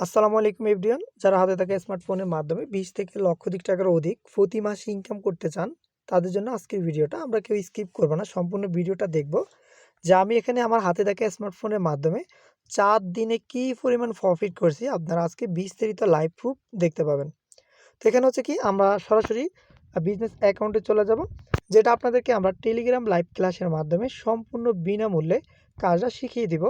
আসসালামু আলাইকুম এভরিওয়ান। যারা হাতে থাকা স্মার্টফোনের মাধ্যমে 20 থেকে লক্ষাধিক টাকার অধিক প্রতি মাসে ইনকাম করতে চান, তাদের জন্য আজকের ভিডিওটা আমরা কেউ স্কিপ করব না। সম্পূর্ণ ভিডিওটা দেখব যে আমি এখানে আমার হাতে থাকা স্মার্টফোনের মাধ্যমে 4 দিনে কি পরিমাণ প্রফিট করছি, আপনারা আজকে বিস্তারিত লাইভ প্রুফ দেখতে পাবেন। তো এখানে হচ্ছে কি আমরা সরাসরি বিজনেস অ্যাকাউন্টে চলে যাব, যেটা আপনাদেরকে আমরা টেলিগ্রাম লাইভ ক্লাসের মাধ্যমে সম্পূর্ণ বিনামূল্যে কাজটা শিখিয়ে দিব।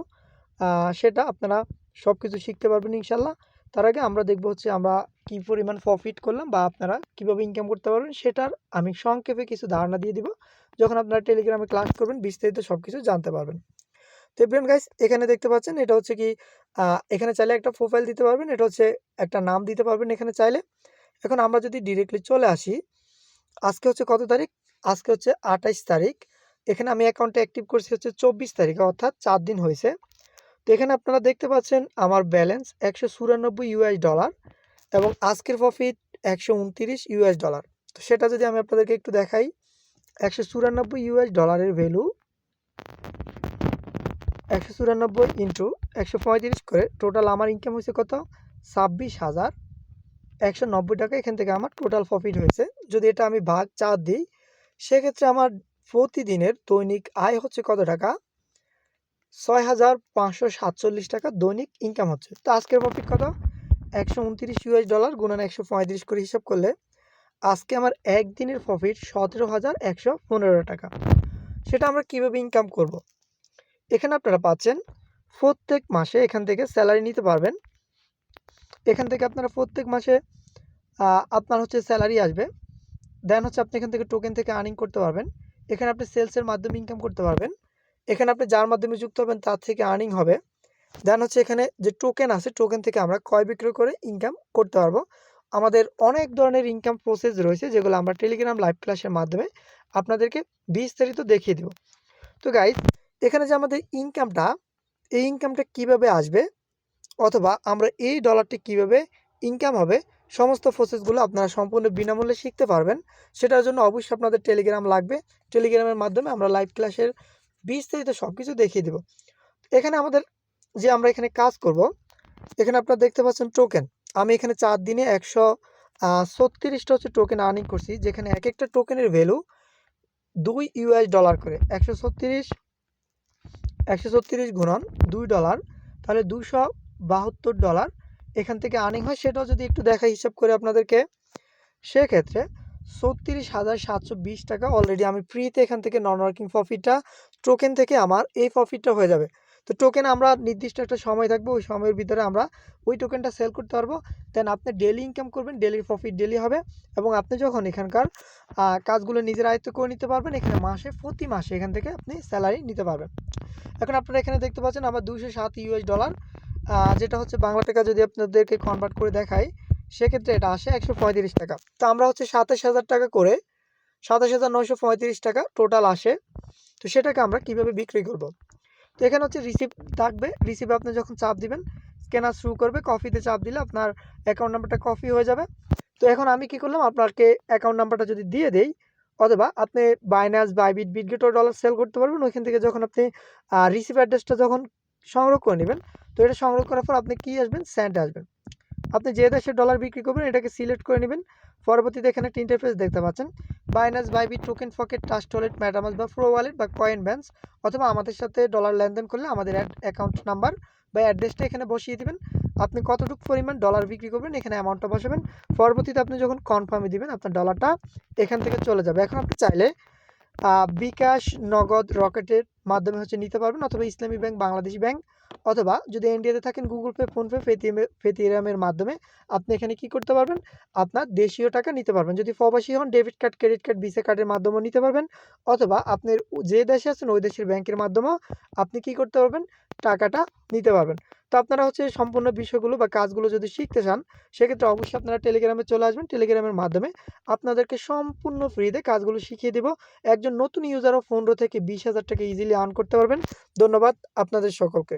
সেটা আপনারা সবকিছু শিখতে পারবেন ইনশাল্লাহ। তার আগে আমরা দেখব হচ্ছে আমরা কি পরিমাণ প্রফিট করলাম বা আপনারা কিভাবে ইনকাম করতে পারবেন, সেটার আমি সংক্ষেপে কিছু ধারণা দিয়ে দিব। যখন আপনারা টেলিগ্রামে ক্লাস করবেন বিস্তারিত সবকিছু জানতে পারবেন। তো এভরিওয়ান গাইস, এখানে দেখতে পাচ্ছেন এটা হচ্ছে কি এখানে চাইলে একটা প্রোফাইল দিতে পারবেন, এটা হচ্ছে একটা নাম দিতে পারবেন এখানে চাইলে। এখন আমরা যদি ডিরেক্টলি চলে আসি, আজকে হচ্ছে কত তারিখ? আজকে হচ্ছে 28 তারিখ। এখানে আমি অ্যাকাউন্টটা অ্যাক্টিভ করছি হচ্ছে 24 তারিখে, অর্থাৎ 4 দিন হয়েছে। তো এখানে আপনারা দেখতে পাচ্ছেন আমার ব্যালেন্স $194 এবং আজকের প্রফিট $129। তো সেটা যদি আমি আপনাদেরকে একটু দেখাই, $194 ভ্যালু 194 ইন্টু 135 করে টোটাল আমার ইনকাম হয়েছে কত? 26,190 টাকা। এখান থেকে আমার টোটাল প্রফিট হয়েছে। যদি এটা আমি ভাগ 4 দিই, সেক্ষেত্রে আমার প্রতিদিনের দৈনিক আয় হচ্ছে কত টাকা? 6,547 টাকা দৈনিক ইনকাম হচ্ছে। তো আজকের প্রফিট কত? $129 গুণন 135 করে হিসাব করলে আজকে আমার একদিনের প্রফিট 17,115 টাকা। সেটা আমরা কিভাবে ইনকাম করব? এখানে আপনারা পাচ্ছেন প্রত্যেক মাসে এখান থেকে স্যালারি নিতে পারবেন। এখান থেকে আপনারা প্রত্যেক মাসে আপনার হচ্ছে স্যালারি আসবে। দেন হচ্ছে আপনি এখান থেকে টোকেন থেকে আর্নিং করতে পারবেন। এখানে আপনি সেলসের মাধ্যমে ইনকাম করতে পারবেন। এখানে আপনি যার মাধ্যমে যুক্ত হবেন তার থেকে আর্নিং হবে। দেন হচ্ছে এখানে যে টোকেন আছে, টোকেন থেকে আমরা ক্রয় বিক্রয় করে ইনকাম করতে পারবো। আমাদের অনেক ধরনের ইনকাম প্রসেস রয়েছে, যেগুলো আমরা টেলিগ্রাম লাইভ ক্লাসের মাধ্যমে আপনাদেরকে বিস্তারিত দেখিয়ে দেব। তো গাইজ, এখানে যে আমাদের ইনকামটা, এই ইনকামটা কিভাবে আসবে অথবা আমরা এই ডলারটি কিভাবে ইনকাম হবে, সমস্ত প্রসেসগুলো আপনারা সম্পূর্ণ বিনামূল্যে শিখতে পারবেন। সেটার জন্য অবশ্যই আপনাদের টেলিগ্রাম লাগবে। টেলিগ্রামের মাধ্যমে আমরা লাইভ ক্লাসের বিস্তারিত সব কিছু দেখিয়ে দেব। এখানে আমাদের যে আমরা এখানে কাজ করব, এখানে আপনারা দেখতে পাচ্ছেন টোকেন। আমি এখানে 4 দিনে 136টা হচ্ছে টোকেন আর্নিং করছি, যেখানে এক একটা টোকেনের ভ্যালু $2 করে। 136 গুণন $2, তাহলে $272 এখান থেকে আর্নিং হয়। সেটাও যদি একটু দেখা হিসাব করে আপনাদেরকে, সেক্ষেত্রে 36,720 টাকা অলরেডি আমি ফ্রিতে এখান থেকে নন ওয়ার্কিং প্রফিটটা টোকেন থেকে আমার এই প্রফিটটা হয়ে যাবে। তো টোকেন আমরা নির্দিষ্ট একটা সময় থাকবে, ওই সময়ের ভিতরে আমরা ওই টোকেনটা সেল করতে পারবো। দেন আপনি ডেলি ইনকাম করবেন, ডেলির প্রফিট ডেলি হবে এবং আপনি যখন এখানকার কাজগুলো নিজের আয়ত্ত করে নিতে পারবেন, এখানে প্রতি মাসে এখান থেকে আপনি স্যালারি নিতে পারবেন। এখন আপনারা এখানে দেখতে পাচ্ছেন আমার $207, যেটা হচ্ছে বাংলা টাকা যদি আপনাদেরকে কনভার্ট করে দেখাই, সেক্ষেত্রে এটা আসে 135 টাকা। তো আমরা হচ্ছে 27,000 টাকা করে 27,935 টাকা টোটাল আসে। তো সেটাকে আমরা কিভাবে বিক্রি করব? তো এখানে হচ্ছে রিসিপ্ট থাকবে। রিসিপ্টে আপনি যখন চাপ দিবেন, স্ক্যানার শুরু করবে, কপিতে চাপ দিলে আপনার অ্যাকাউন্ট নাম্বারটা কপি হয়ে যাবে। তো এখন আমি কি করলাম, আপনাকে অ্যাকাউন্ট নাম্বারটা যদি দিয়ে দেই, অথবা আপনি বাইন্যান্স, বাইবিট, বিটগেট ও ডলার সেল করতে পারবেন। ওইখান থেকে যখন আপনি রিসিপ্ট অ্যাড্রেসটা যখন সংগ্রহ করে নেবেন, তো এটা সংগ্রহ করার পর আপনি কি আসবেন, সেন্ট আসবেন। আপনি যে দেশের ডলার বিক্রি করবেন এটাকে সিলেক্ট করে নেবেন। পরবর্তীতে এখানে একটা ইন্টারফেস দেখতে পাচ্ছেন, Binance, Bybit, token pocket, trust wallet, MetaMask বা প্রো ওয়ালেট বা কয়েন ব্যান্স, অথবা আমাদের সাথে ডলার লেনদেন করলে আমাদের অ্যাকাউন্ট নাম্বার বা অ্যাড্রেসটা এখানে বসিয়ে দিবেন। আপনি কতটুকু পরিমাণ ডলার বিক্রি করবেন এখানে অ্যামাউন্টটা বসাবেন। পরবর্তীতে আপনি যখন কনফার্মে দিবেন, আপনার ডলারটা এখান থেকে চলে যাবে। এখন আপনি চাইলে বিকাশ, নগদ, রকেটের মাধ্যমে হচ্ছে নিতে পারবেন, অথবা ইসলামী ব্যাংক, বাংলাদেশী ব্যাংক, অথবা যদি ইন্ডিয়াতে থাকেন গুগল পে, ফোনপে, পেটিএমের মাধ্যমে আপনি এখানে কি করতে পারবেন, আপনার দেশীয় টাকা নিতে পারবেন। যদি প্রবাসী হন debit card, credit card, visa কার্ডের মাধ্যমেও নিতে পারবেন, অথবা আপনার যে দেশে আছেন ওই দেশের ব্যাংকের মাধ্যমেও আপনি কি করতে পারবেন, টাকাটা নিতে পারবেন। তো আপনারা হচ্ছে সম্পূর্ণ বিষয়গুলো বা কাজগুলো যদি শিখতে চান, সেক্ষেত্রে অবশ্যই আপনারা টেলিগ্রামে চলে আসবেন। টেলিগ্রামের মাধ্যমে আপনাদেরকে সম্পূর্ণ ফ্রিতে কাজগুলো শিখিয়ে দেব। একজন নতুন ইউজারও 15 থেকে 20,000 টাকা ইজিলি আর্ন করতে পারবেন। ধন্যবাদ আপনাদের সকলকে।